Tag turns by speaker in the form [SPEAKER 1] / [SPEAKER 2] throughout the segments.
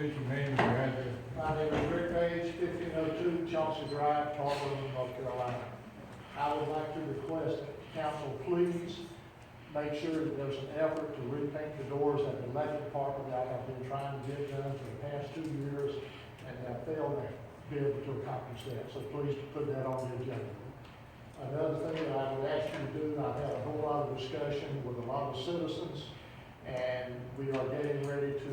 [SPEAKER 1] State your name and your address.
[SPEAKER 2] My name is Rick Page, 1502 Chauncey Drive, Tarboro, North Carolina. I would like to request that council please make sure that there's an effort to repaint the doors at the electric department that I've been trying to get done for the past 2 years, and have failed to be able to accomplish that. So please put that on the agenda. Another thing that I would ask you to do, I've had a whole lot of discussion with a lot of citizens, and we are getting ready to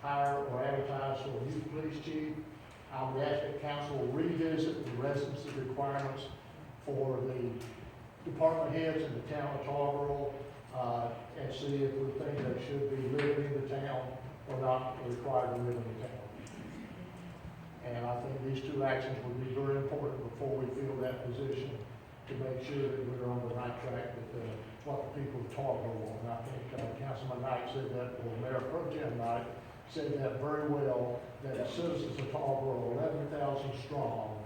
[SPEAKER 2] hire or advertise for a new police chief. I would ask that council revisit the residency requirements for the department heads in the town of Tarboro, and see if we think they should be living in the town or not required to live in the town. And I think these two actions would be very important before we fill that position, to make sure that we're on the right track with what the people of Tarboro want. And I think Councilman Knight said that, or Mayor Pro Tem Knight said that very well, that the citizens of Tarboro are 11,000 strong,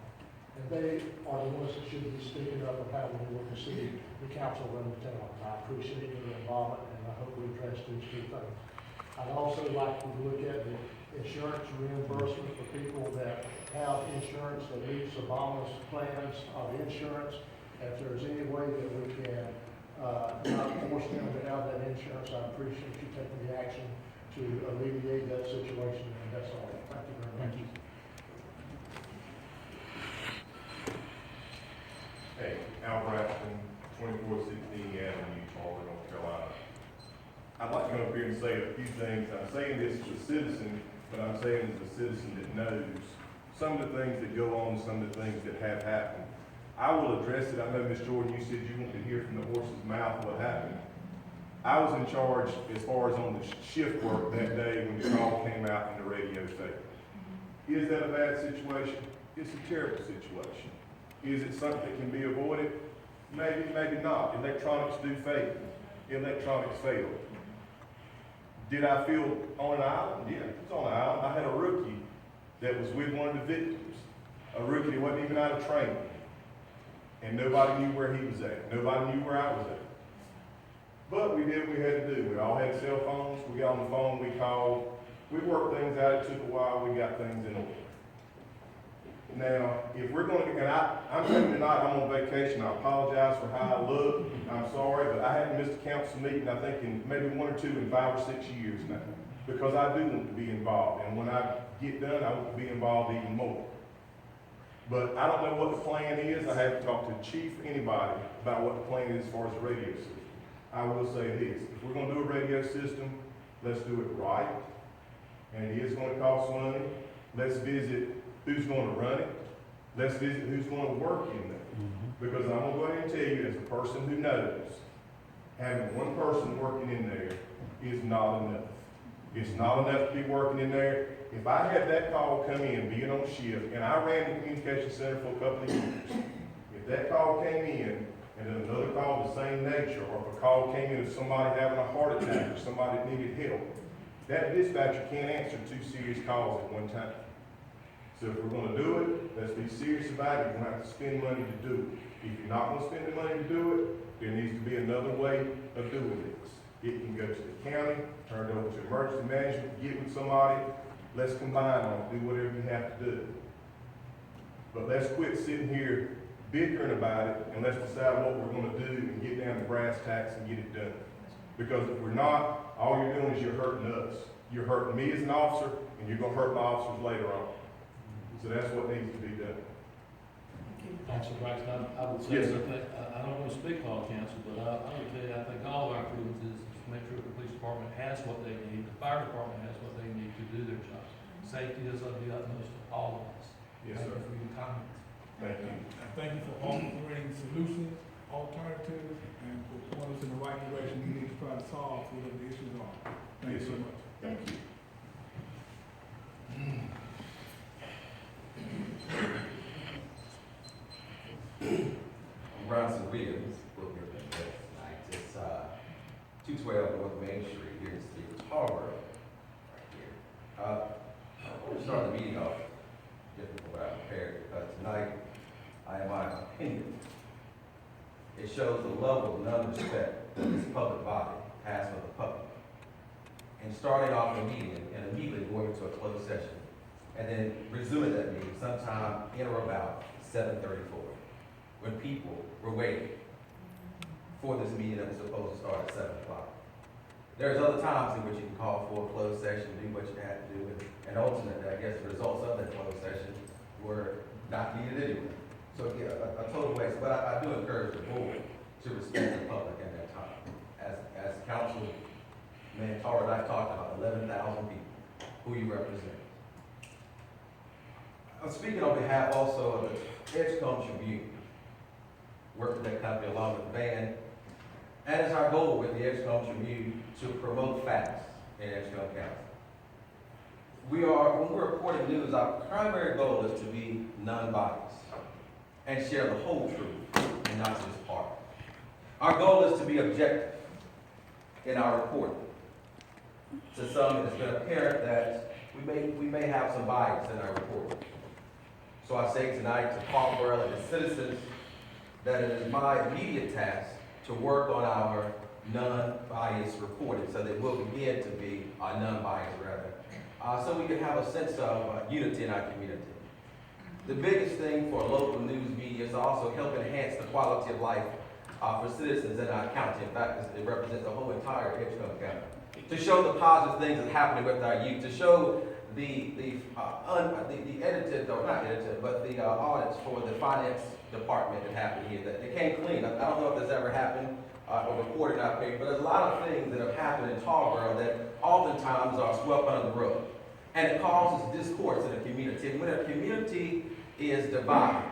[SPEAKER 2] and they are the ones that should be speaking up about how we want to see the council run the town. I appreciate your involvement, and I hope we address these two things. I'd also like to look at the insurance reimbursement for people that have insurance that meets the bonus plans of insurance. If there's any way that we can not force them to have that insurance, I appreciate you taking the action to alleviate that situation, and that's all. Thank you very much.
[SPEAKER 3] Hey, Al Braxton, 2416 Avenue, Tarboro, North Carolina. I'd like to go up here and say a few things. I'm saying this as a citizen, but I'm saying as a citizen that knows some of the things that go on, some of the things that have happened. I will address it. I know, Ms. Jordan, you said you want to hear from the horse's mouth what happened. I was in charge as far as on the shift work that day when the call came out in the radio station. Is that a bad situation? It's a terrible situation. Is it something that can be avoided? Maybe, maybe not. Electronics do fail. Electronics fail. Did I feel on an island? Yeah, it was on an island. I had a rookie that was with one of the victims. A rookie that wasn't even out of training. And nobody knew where he was at. Nobody knew where I was at. But we did what we had to do. We all had cell phones. We got on the phone. We called. We worked things out. It took a while. We got things in order. Now, if we're going to, and I'm coming tonight, I'm on vacation. I apologize for how I look. I'm sorry, but I haven't missed a council meeting, I think, in maybe 1 or 2 in 5 or 6 years now. Because I do want to be involved. And when I get done, I want to be involved even more. But I don't know what the plan is. I haven't talked to the chief, anybody, about what the plan is as far as the radio system. I will say this, if we're going to do a radio system, let's do it right. And it is going to cost money. Let's visit who's going to run it. Let's visit who's going to work in there. Because I'm going to go ahead and tell you, as a person who knows, having one person working in there is not enough. It's not enough to be working in there. If I had that call come in, being on shift, and I ran the communication center for a couple of years, if that call came in, and then another call of the same nature, or if a call came in of somebody having a heart attack, or somebody that needed help, that dispatcher can't answer 2 serious calls at one time. So if we're going to do it, let's be serious about it. You're going to have to spend money to do it. If you're not going to spend the money to do it, there needs to be another way of doing this. It can go to the county, turn it over to emergency management, get with somebody. Let's combine on it, do whatever you have to do. But let's quit sitting here bickering about it, and let's decide what we're going to do and get down to brass tacks and get it done. Because if we're not, all you're doing is you're hurting us. You're hurting me as an officer, and you're going to hurt my officers later on. So that's what needs to be done.
[SPEAKER 4] Council Braxton, I would say,
[SPEAKER 3] Yes, sir.
[SPEAKER 4] I don't want to speak for all council, but I would say I think all of our prudence is to make sure the police department has what they need, the fire department has what they need to do their jobs. Safety is of the utmost to all of us.
[SPEAKER 3] Yes,
[SPEAKER 4] Thank
[SPEAKER 3] sir.
[SPEAKER 4] you for your comments.
[SPEAKER 3] Thank you.
[SPEAKER 1] I thank you for offering solutions, alternatives, and for pointing us in the right direction we need to try to solve whatever the issues are. Thank you so much.
[SPEAKER 3] Thank you.
[SPEAKER 5] I'm Bronson Williams, we'll hear from you tonight. It's 212 North Main Street here in the city of Tarboro, right here. I want to start the meeting off different from what I prepared, because tonight, I have my opinion. It shows the level of non-respect that this public body has for the public. and starting off the meeting and immediately going into a closed session, and then resuming that meeting sometime in or about 7:34, when people were waiting for this meeting that was supposed to start at 7 o'clock. There's other times in which you can call for a closed session, do what you had to do, and ultimately, I guess the results of that closed session were not needed anyway. So, yeah, a total waste, but I do encourage the board to respect the public at that time. As Councilman Tarboro and I talked about, 11,000 people who you represent. I'm speaking on behalf also of the Edgecombe Tribune, work with that company along with the band, and it's our goal with the Edgecombe Tribune to promote facts in Edgecombe County. When we're reporting news, our primary goal is to be non-biased and share the whole truth and not just part. Our goal is to be objective in our reporting. To some, it has been apparent that we may have some bias in our reporting. So I say tonight to Tarboro and the citizens that it is my immediate task to work on our non-biased reporting so that we'll begin to be non-biased rather. So we can have a sense of unity in our community. The biggest thing for local news media is to also help enhance the quality of life for citizens in our county. In fact, it represents the whole entire Edgecombe County. To show the positive things that's happening with our youth, to show the edited, or not edited, but the audits for the finance department that happened here, that it came clean. I don't know if this ever happened or reported out there, but there's a lot of things that have happened in Tarboro that oftentimes are swept under the rug. And it causes discourse in the community. And when a community is divided,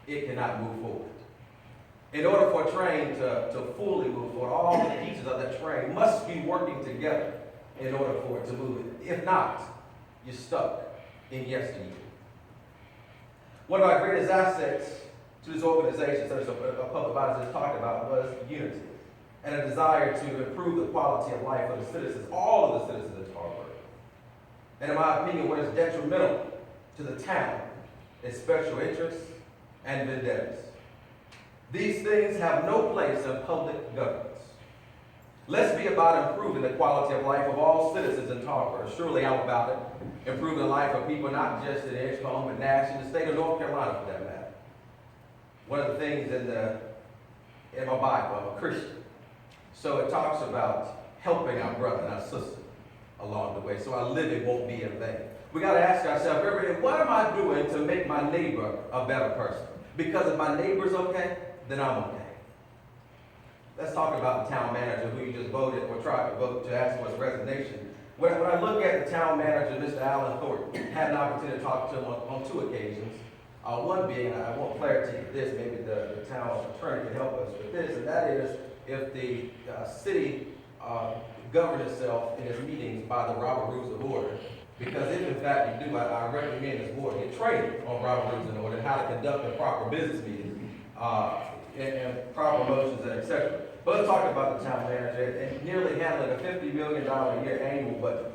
[SPEAKER 5] it cannot move forward. In order for a train to fully move forward, all the pieces of that train must be working together in order for it to move. If not, you're stuck in yesteryear. One of our greatest assets to this organization, such as a public body has talked about, was unity and a desire to improve the quality of life of the citizens, all of the citizens of Tarboro. And in my opinion, what is detrimental to the town is special interests and vendettas. These things have no place in public governance. Let's be about improving the quality of life of all citizens in Tarboro. Surely I'm about it. Improving the life of people not just in Edgecombe, but nationally, the state of North Carolina for that matter. One of the things in my Bible, I'm a Christian. So it talks about helping our brother and our sister along the way, so our living won't be in vain. We got to ask ourselves every day, what am I doing to make my neighbor a better person? Because if my neighbor's okay, then I'm okay. Let's talk about the town manager who you just voted or tried to vote to ask for his resignation. When I look at the town manager, Mr. Alan Thornton, had an opportunity to talk to him on 2 occasions. One being, I want clarity of this, maybe the town attorney can help us with this, and that is if the city govern itself in its meetings by the Robert Rules of Order. Because if in fact you do, I recommend this board get training on Robert Rules of Order and how to conduct a proper business meeting and proper motions and etc. But let's talk about the town manager and nearly handling a $50 million a year annual budget.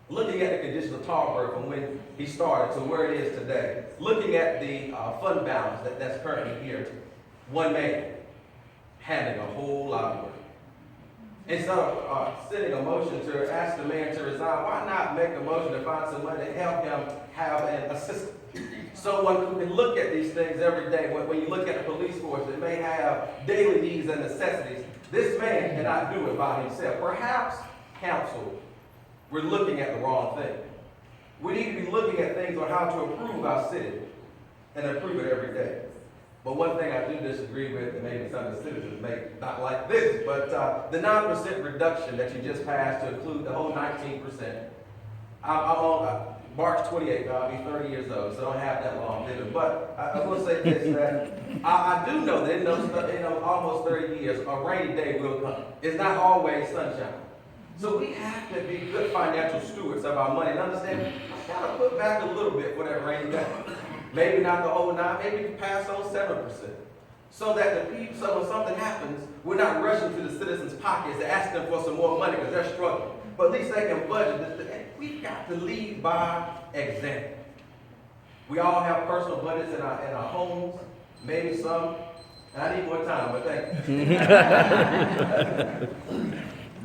[SPEAKER 5] Looking at the conditions of Tarboro from when he started to where it is today. Looking at the fund balance that's currently here. One man handling a whole lot of work. Instead of sending a motion to ask the man to resign, why not make a motion to find some money to help him have an assistant? Someone who can look at these things every day. When you look at the police force that may have daily needs and necessities, this man cannot do it by himself. Perhaps, council, we're looking at the wrong thing. We need to be looking at things on how to improve our city and improve it every day. But one thing I do disagree with, and maybe some of the citizens may not like this, but the 9% reduction that you just passed to include the whole 19%. I'm on March 28th, I'll be 30 years old, so I don't have that long, but I will say this, that I do know that in those almost 30 years, a rainy day will come. It's not always sunshine. So we have to be good financial stewards of our money and understand, I gotta put back a little bit for that rainy day. Maybe not the whole 9, maybe you can pass on 7%. So that the people, so when something happens, we're not rushing to the citizens' pockets to ask them for some more money because they're struggling. But at least they can budget this. We've got to lead by example. We all have personal budgets in our homes, maybe some. And I need more time, but thank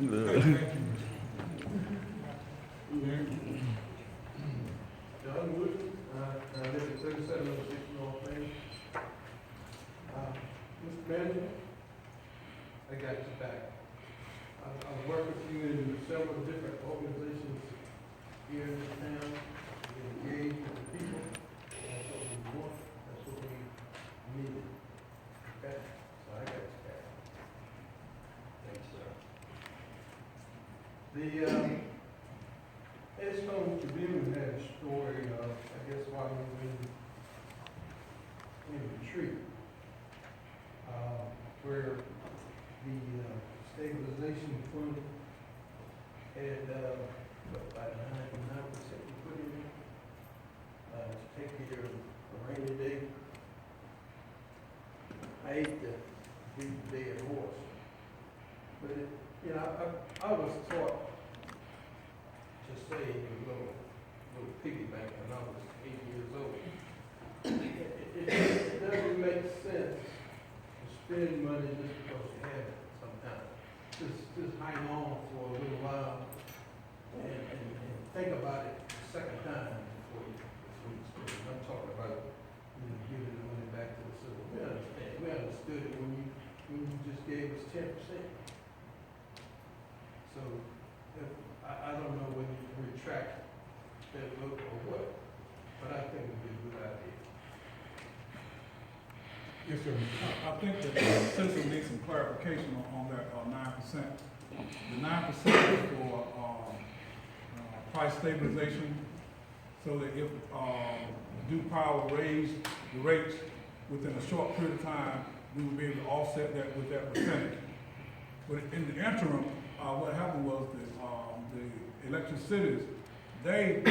[SPEAKER 5] you.
[SPEAKER 6] Benjamin. I got your back. I've worked with you in several different organizations here in the town, engaged with the people. That's what we want, that's what we need. Okay, so I got your back. Thanks, sir. The, S-4 Tribune had a story, I guess while we were in retreat, where the stabilization fund had, about 9% we put in, to take care of a rainy day. I hate to beat the dead horse, but it, you know, I was taught to save a little piggy bank when I was 8 years old. It doesn't make sense to spend money just because you have it sometimes. Just hang on for a little while and think about it a second time before you spend it. I'm talking about, you know, giving the money back to the city. We understand. We understood it when you just gave us 10%. So I don't know when you retract that vote or what, but I think it would be a good idea.
[SPEAKER 1] Yes, sir. I think that the citizen needs some clarification on that 9%. The 9% is for price stabilization, so that if due power raised the rates within a short period of time, we would be able to offset that with that percentage. But in the interim, what happened was that the electric cities, they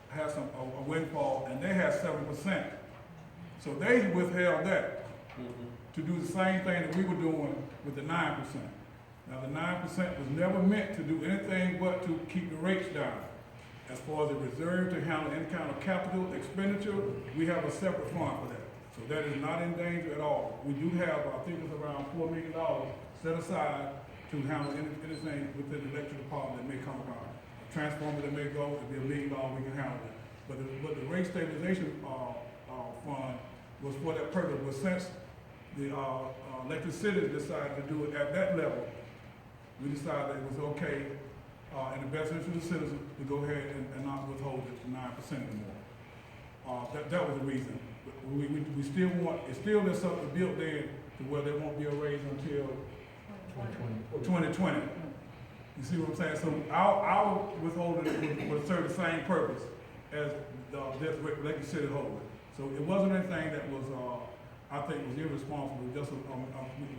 [SPEAKER 1] had a windfall, and they had 7%. So they withheld that to do the same thing that we were doing with the 9%. Now the 9% was never meant to do anything but to keep the rates down. As far as the reserve to handle any kind of capital expenditure, we have a separate fund for that. So that is not in danger at all. We do have, I think it's around $4 million set aside to handle anything within the electric department that may come about. A transformer that may go, if there's $1 million, we can handle it. But the rate stabilization fund was for that purpose. But since the electric cities decided to do it at that level, we decided that it was okay in the best interest of the citizens to go ahead and not withhold it to 9% anymore. That was the reason. We still want, it still is something built in to where there won't be a raise until 2020. You see what I'm saying? So our withholding would serve the same purpose as the electric city holding. So it wasn't anything that was, I think, was irresponsible. Just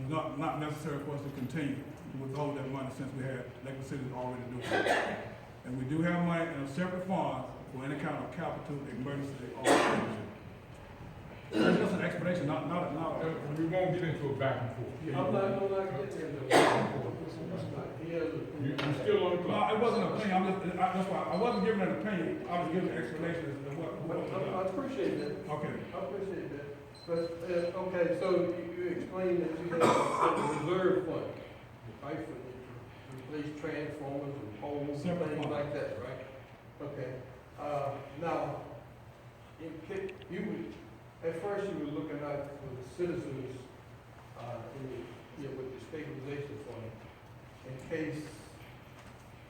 [SPEAKER 1] not necessary for us to continue to withhold that money since we had electric cities already doing it. And we do have money in a separate fund for any kind of capital emergency or expenditure. That's just an explanation, not.
[SPEAKER 7] We won't get into a back and forth.
[SPEAKER 6] I'm not gonna get into that.
[SPEAKER 7] You're still on the
[SPEAKER 1] No,
[SPEAKER 7] clock.
[SPEAKER 1] it wasn't an opinion, that's why, I wasn't giving an opinion, I was giving an explanation as to what was
[SPEAKER 6] I
[SPEAKER 1] done.
[SPEAKER 6] appreciate that.
[SPEAKER 1] Okay.
[SPEAKER 6] I appreciate that. But, okay, so you explained that you had a reserve fund, right, for replace transformers and poles and
[SPEAKER 1] Separate
[SPEAKER 6] things
[SPEAKER 1] fund.
[SPEAKER 6] like that, right? Okay. Now, at first you were looking out for the citizens, with the stabilization fund, in case,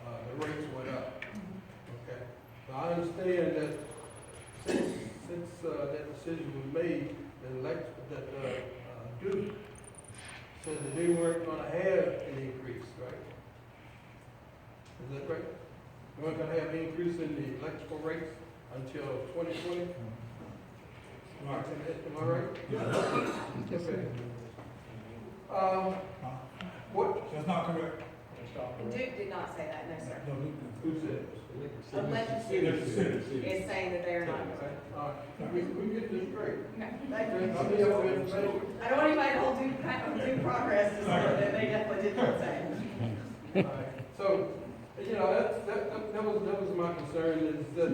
[SPEAKER 6] the rates went up. Okay. Now, I understand that since that decision was made, Duke said that they weren't gonna have an increase, right? Is that right? They weren't gonna have an increase in the electrical rates until 2020?
[SPEAKER 1] Right.
[SPEAKER 6] Am I right? Okay. What?
[SPEAKER 1] That's not correct.
[SPEAKER 8] Duke did not say that, no, sir.
[SPEAKER 1] No, Luke
[SPEAKER 6] Who said?
[SPEAKER 8] Electric
[SPEAKER 1] didn't.
[SPEAKER 8] City is saying that they're not.
[SPEAKER 6] All right, we get this straight.
[SPEAKER 8] No,
[SPEAKER 6] I
[SPEAKER 8] they-
[SPEAKER 6] mean, for information.
[SPEAKER 8] I don't want anybody to hold due progress to say that they definitely did not say.
[SPEAKER 6] Alright, so, you know, that was my concern, is that,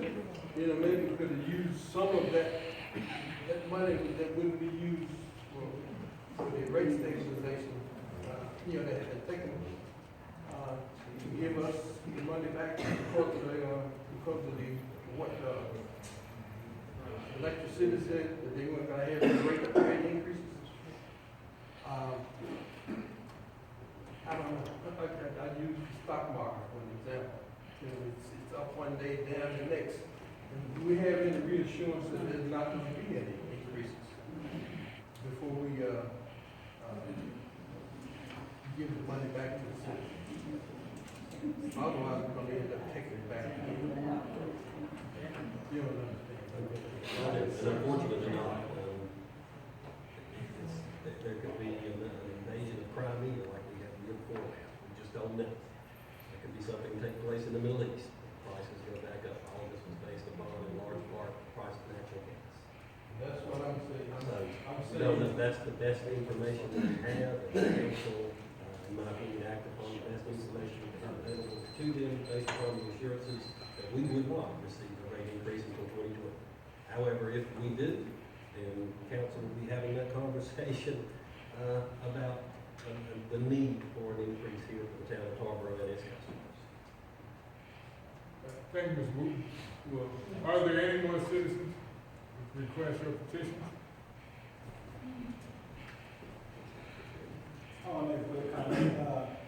[SPEAKER 6] you know, maybe we could have used some of that money that wouldn't be used for the rate stabilization, you know, that had taken, to give us the money back because of the, what, electricity said, that they weren't gonna have any rate increases. I don't know, I use the stock market for an example. You know, it's up one day, down the next. And do we have any reassurance that there's not going to be any increases before we, give the money back to the city? Otherwise, we're gonna end up taking it back. You don't understand.
[SPEAKER 9] And unfortunately not. There could be an invasion of Crimea like we had the year before that. We just don't know. There could be something take place in the Middle East. Prices go back up. All of this was based upon, in large part, the price of natural gas.
[SPEAKER 6] That's what I'm saying.
[SPEAKER 9] So,
[SPEAKER 6] I'm
[SPEAKER 9] you know,
[SPEAKER 6] saying,
[SPEAKER 9] that's the best information that we have, and the council, in my opinion, act upon the best information we have available to them based upon the assurances that we would not receive a rate increase until 2020. However, if we do, then council will be having that conversation about the need for an increase here for the town of Tarboro and its customers.
[SPEAKER 7] Thank you, Ms. Wooten. Well, are there any more citizens who request your petition?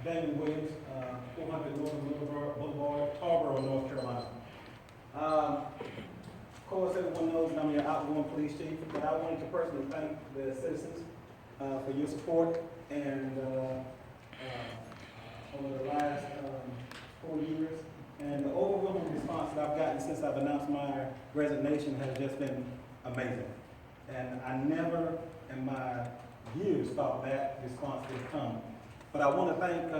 [SPEAKER 10] Daniel Williams, 400 Northern Boulevard, Tarboro, North Carolina. Of course, everyone knows that I'm your outgoing police chief, but I wanted to personally thank the citizens for your support and over the last 4 years. And the overwhelming response that I've gotten since I've announced my resignation has just been amazing. And I never in my years thought that response would come. But I want to thank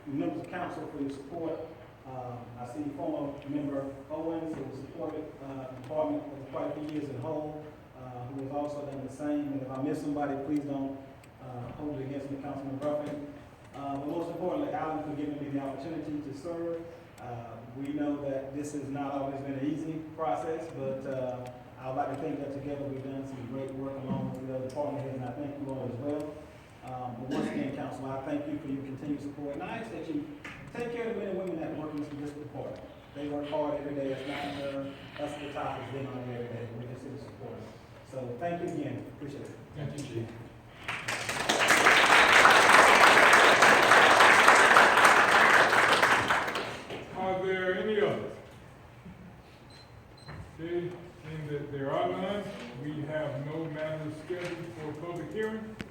[SPEAKER 10] members of council for your support. I see former member Owens, who supported the department for quite a few years in whole, who has also done the same. And if I miss somebody, please don't hold it against me, Councilman Ruffin. But most importantly, Alan, for giving me the opportunity to serve. We know that this has not always been an easy process, but I would like to think that together we've done some great work along with the other department heads, and I thank you all as well. But once again, Council, I thank you for your continued support, and I ask that you take care of the men and women that work in this department. They work hard every day. It's not us at the top, it's them out there every day. We consider supporting. So thank you again. Appreciate it.
[SPEAKER 7] Thank you, Chief.